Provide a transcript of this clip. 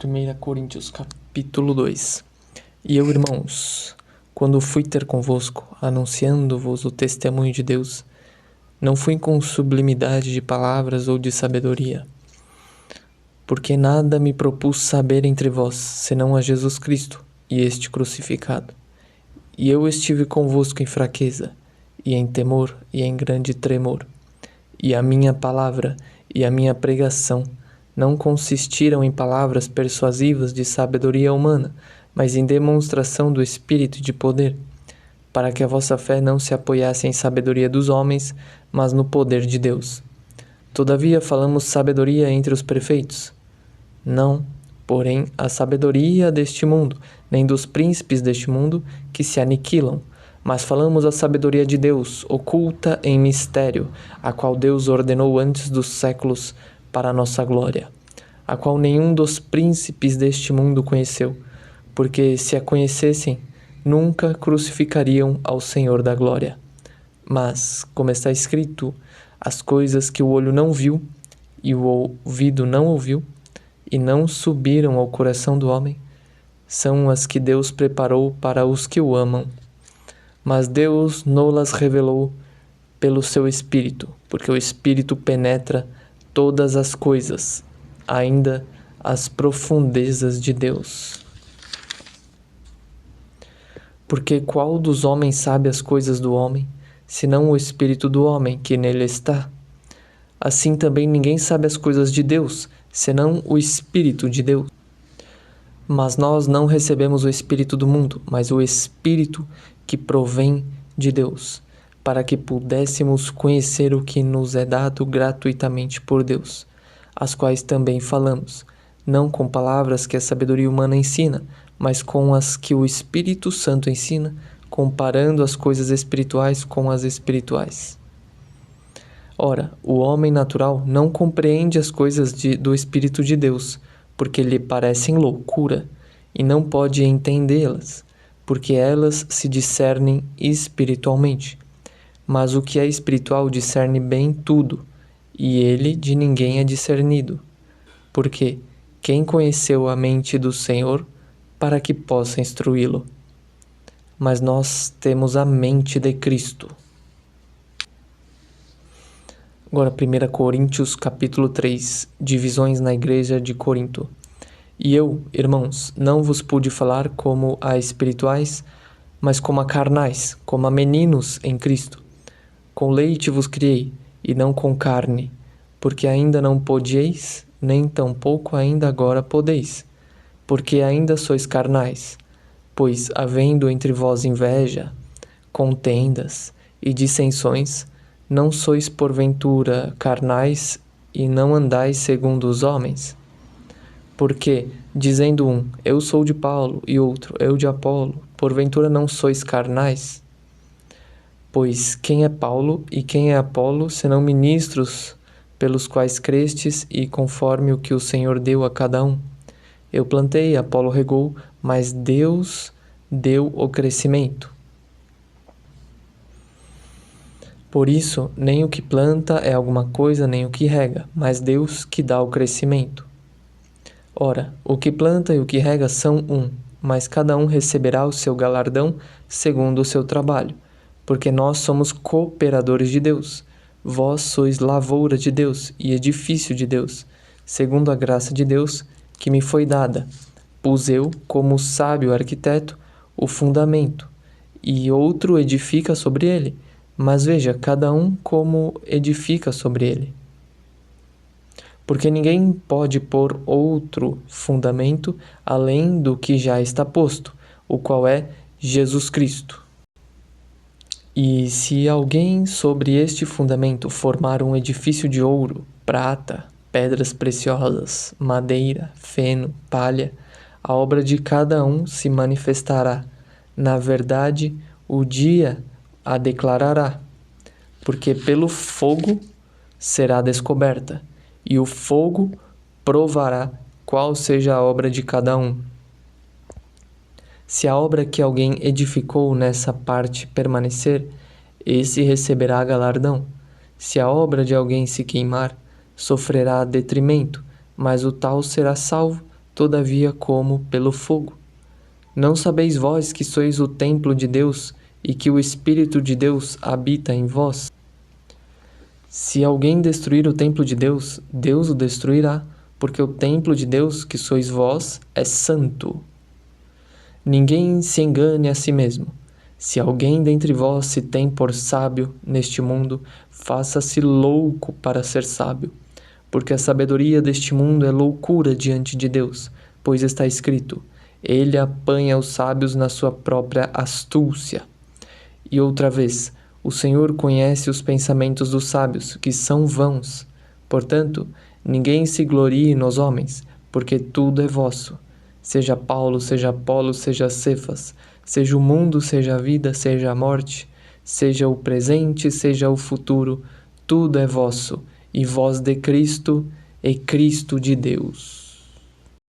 1 Coríntios capítulo 2. E eu, irmãos, quando fui ter convosco, anunciando-vos o testemunho de Deus, não fui com sublimidade de palavras ou de sabedoria, porque nada me propus saber entre vós, senão a Jesus Cristo e este crucificado. E eu estive convosco em fraqueza, e em temor, e em grande tremor. E a minha palavra e a minha pregação não consistiram em palavras persuasivas de sabedoria humana, mas em demonstração do Espírito e de poder, para que a vossa fé não se apoiasse em sabedoria dos homens, mas no poder de Deus. Todavia falamos sabedoria entre os perfeitos? Não, porém, a sabedoria deste mundo, nem dos príncipes deste mundo, que se aniquilam, mas falamos a sabedoria de Deus, oculta em mistério, a qual Deus ordenou antes dos séculos para a nossa glória, a qual nenhum dos príncipes deste mundo conheceu, porque se a conhecessem, nunca crucificariam ao Senhor da glória. Mas, como está escrito, as coisas que o olho não viu e o ouvido não ouviu, e não subiram ao coração do homem, são as que Deus preparou para os que o amam. Mas Deus não-las revelou pelo seu Espírito, porque o Espírito penetra todas as coisas, ainda as profundezas de Deus. Porque qual dos homens sabe as coisas do homem, senão o Espírito do homem que nele está? Assim também ninguém sabe as coisas de Deus, senão o Espírito de Deus. Mas nós não recebemos o Espírito do mundo, mas o Espírito que provém de Deus, para que pudéssemos conhecer o que nos é dado gratuitamente por Deus, as quais também falamos, não com palavras que a sabedoria humana ensina, mas com as que o Espírito Santo ensina, comparando as coisas espirituais com as espirituais. Ora, o homem natural não compreende as coisas do Espírito de Deus, porque lhe parecem loucura, e não pode entendê-las, porque elas se discernem espiritualmente. Mas o que é espiritual discerne bem tudo, e ele de ninguém é discernido. Porque quem conheceu a mente do Senhor para que possa instruí-lo? Mas nós temos a mente de Cristo. Agora, 1 Coríntios capítulo 3, divisões na igreja de Corinto. E eu, irmãos, não vos pude falar como a espirituais, mas como a carnais, como a meninos em Cristo. Com leite vos criei, e não com carne, porque ainda não podieis, nem tampouco ainda agora podeis, porque ainda sois carnais. Pois, havendo entre vós inveja, contendas e dissensões, não sois porventura carnais e não andais segundo os homens? Porque, dizendo um, eu sou de Paulo, e outro, eu de Apolo, porventura não sois carnais? Pois quem é Paulo e quem é Apolo, senão ministros pelos quais crestes e conforme o que o Senhor deu a cada um? Eu plantei, Apolo regou, mas Deus deu o crescimento. Por isso, nem o que planta é alguma coisa, nem o que rega, mas Deus que dá o crescimento. Ora, o que planta e o que rega são um, mas cada um receberá o seu galardão segundo o seu trabalho, porque nós somos cooperadores de Deus. Vós sois lavoura de Deus e edifício de Deus, segundo a graça de Deus que me foi dada. Pus eu, como sábio arquiteto, o fundamento, e outro edifica sobre ele. Mas veja, cada um como edifica sobre ele. Porque ninguém pode pôr outro fundamento além do que já está posto, o qual é Jesus Cristo. E se alguém sobre este fundamento formar um edifício de ouro, prata, pedras preciosas, madeira, feno, palha, a obra de cada um se manifestará. Na verdade, o dia a declarará, porque pelo fogo será descoberta, e o fogo provará qual seja a obra de cada um. Se a obra que alguém edificou nessa parte permanecer, esse receberá galardão. Se a obra de alguém se queimar, sofrerá detrimento, mas o tal será salvo, todavia como pelo fogo. Não sabeis vós que sois o templo de Deus e que o Espírito de Deus habita em vós? Se alguém destruir o templo de Deus, Deus o destruirá, porque o templo de Deus, que sois vós, é santo. Ninguém se engane a si mesmo. Se alguém dentre vós se tem por sábio neste mundo, faça-se louco para ser sábio, porque a sabedoria deste mundo é loucura diante de Deus, pois está escrito: Ele apanha os sábios na sua própria astúcia. E outra vez, o Senhor conhece os pensamentos dos sábios, que são vãos. Portanto, ninguém se glorie nos homens, porque tudo é vosso. Seja Paulo, seja Apolo, seja Cefas, seja o mundo, seja a vida, seja a morte, seja o presente, seja o futuro, tudo é vosso, e vós de Cristo, e Cristo de Deus.